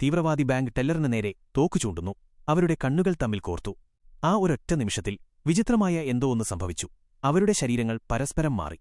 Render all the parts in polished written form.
തീവ്രവാദി ബാങ്ക് ടെല്ലറിന് നേരെ തോക്കു ചൂണ്ടുന്നു. അവരുടെ കണ്ണുകൾ തമ്മിൽ കോർത്തു. ആ ഒരൊറ്റ നിമിഷത്തിൽ വിചിത്രമായ എന്തോ ഒന്ന് സംഭവിച്ചു. അവരുടെ ശരീരങ്ങൾ പരസ്പരം മാറി.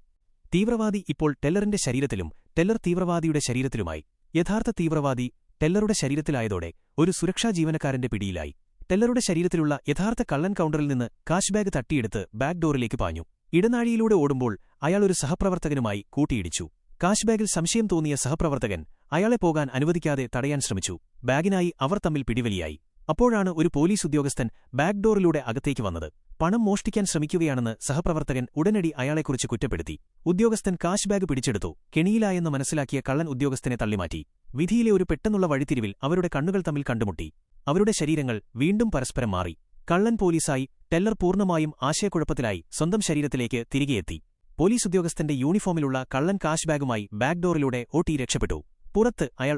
തീവ്രവാദി ഇപ്പോൾ ടെല്ലറിന്റെ ശരീരത്തിലും ടെല്ലർ തീവ്രവാദിയുടെ ശരീരത്തിലുമായി. യഥാർത്ഥ തീവ്രവാദി ടെല്ലറുടെ ശരീരത്തിലായതോടെ ഒരു സുരക്ഷാ ജീവനക്കാരന്റെ പിടിയിലായി. ടെല്ലറുടെ ശരീരത്തിലുള്ള യഥാർത്ഥ കള്ളൻ കൗണ്ടറിൽ നിന്ന് കാഷ് ബാഗ് തട്ടിയെടുത്ത് ബാക്ക് ഡോറിലേക്ക് പാഞ്ഞു. ഇടനാഴിയിലൂടെ ഓടുമ്പോൾ അയാൾ ഒരു സഹപ്രവർത്തകനുമായി കൂട്ടിയിടിച്ചു. കാഷ് ബാഗിൽ സംശയം തോന്നിയ സഹപ്രവർത്തകൻ അയാളെ പോകാൻ അനുവദിക്കാതെ തടയാൻ ശ്രമിച്ചു. ബാഗിനായി അവർ തമ്മിൽ പിടിവലിയായി. അപ്പോഴാണ് ഒരു പോലീസ് ഉദ്യോഗസ്ഥൻ ബാക്ക് ഡോറിലൂടെ അകത്തേക്ക് വന്നത്. പണം മോഷ്ടിക്കാൻ ശ്രമിക്കുകയാണെന്ന് സഹപ്രവർത്തകൻ ഉടനടി അയാളെക്കുറിച്ച് കുറ്റപ്പെടുത്തി. ഉദ്യോഗസ്ഥൻ കാഷ് ബാഗ് പിടിച്ചെടുത്തു. കെണിയിലായെന്ന് മനസ്സിലാക്കിയ കള്ളൻ ഉദ്യോഗസ്ഥനെ തള്ളിമാറ്റി. വിധിയിലെ ഒരു പെട്ടെന്നുള്ള വഴിത്തിരിവിൽ അവരുടെ കണ്ണുകൾ തമ്മിൽ കണ്ടുമുട്ടി. അവരുടെ ശരീരങ്ങൾ വീണ്ടും പരസ്പരം മാറി. കള്ളൻ പോലീസായി. ടെല്ലർ പൂർണ്ണമായും ആശയക്കുഴപ്പത്തിലായി സ്വന്തം ശരീരത്തിലേക്ക് തിരികെയെത്തി. പോലീസ് ഉദ്യോഗസ്ഥന്റെ യൂണിഫോമിലുള്ള കള്ളൻ കാഷ് ബാഗുമായി ബാക്ക് ഡോറിലൂടെ ഓടി രക്ഷപ്പെട്ടു. പുറത്ത് അയാൾ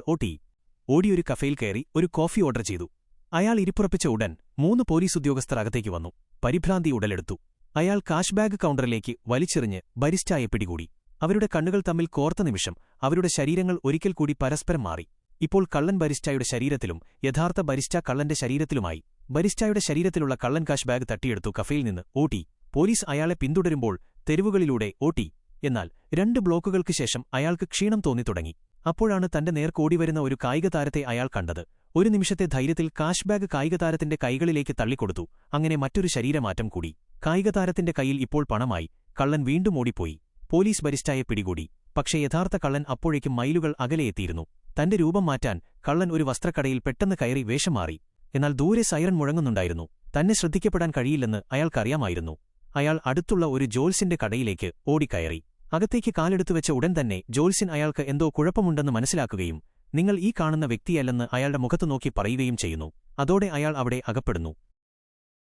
ഓടിയൊരു കഫേയിൽ കയറി ഒരു കോഫി ഓർഡർ ചെയ്തു. അയാൾ ഇരിപ്പുറപ്പിച്ച ഉടൻ 3 പോലീസ് ഉദ്യോഗസ്ഥർ അകത്തേക്ക് വന്നു. പരിഭ്രാന്തി ഉടലെടുത്തു. അയാൾ കാഷ് ബാഗ് കൗണ്ടറിലേക്ക് വലിച്ചെറിഞ്ഞ് ബരിസ്റ്റായെ പിടികൂടി. അവരുടെ കണ്ണുകൾ തമ്മിൽ കോർത്ത നിമിഷം അവരുടെ ശരീരങ്ങൾ ഒരിക്കൽ കൂടി പരസ്പരം മാറി. ഇപ്പോൾ കള്ളൻ ബരിസ്റ്റായുടെ ശരീരത്തിലും യഥാർത്ഥ ബരിസ്റ്റ കള്ളന്റെ ശരീരത്തിലുമായി. ബരിസ്റ്റായുടെ ശരീരത്തിലുള്ള കള്ളൻ കാഷ് ബാഗ് തട്ടിയെടുത്തു കഫേയിൽ നിന്ന് ഓടി. പോലീസ് അയാളെ പിന്തുടരുമ്പോൾ തെരുവുകളിലൂടെ ഓടി. എന്നാൽ 2 ബ്ലോക്കുകൾക്ക് ശേഷം അയാൾക്ക് ക്ഷീണം തോന്നിത്തുടങ്ങി. അപ്പോഴാണ് തന്റെ നേർക്കോടിവരുന്ന ഒരു കായികതാരത്തെ അയാൾ കണ്ടത്. ഒരു നിമിഷത്തെ ധൈര്യത്തിൽ കാഷ് ബാഗ് കായികതാരത്തിന്റെ കൈകളിലേക്ക് തള്ളിക്കൊടുത്തു. അങ്ങനെ മറ്റൊരു ശരീരമാറ്റം കൂടി. കായികതാരത്തിന്റെ കൈയിൽ ഇപ്പോൾ പണമായി. കള്ളൻ വീണ്ടും ഓടിപ്പോയി. പോലീസ് ബരിസ്റ്റായെ പിടികൂടി. പക്ഷേ യഥാർത്ഥ കള്ളൻ അപ്പോഴേക്കും മൈലുകൾ അകലെയെത്തിയിരുന്നു. തന്റെ രൂപം മാറ്റാൻ കള്ളൻ ഒരു വസ്ത്രക്കടയിൽ പെട്ടെന്ന് കയറി വേഷം മാറി. എന്നാൽ ദൂരെ സൈറൺ മുഴങ്ങുന്നുണ്ടായിരുന്നു. തന്നെ ശ്രദ്ധിക്കപ്പെടാൻ കഴിയില്ലെന്ന് അയാൾക്കറിയാമായിരുന്നു. അയാൾ അടുത്തുള്ള ഒരു ജോൽസിന്റെ കടയിലേക്ക് ഓടിക്കയറി. അകത്തേക്ക് കാലെടുത്തുവെച്ച ഉടൻ തന്നെ ജോൽസിൻ അയാൾക്ക് എന്തോ കുഴപ്പമുണ്ടെന്ന് മനസ്സിലാക്കുകയും നിങ്ങൾ ഈ കാണുന്ന വ്യക്തിയല്ലെന്ന് അയാളുടെ മുഖത്തു നോക്കി പറയുകയും ചെയ്യുന്നു. അതോടെ അയാൾ അവിടെ അകപ്പെടുന്നു.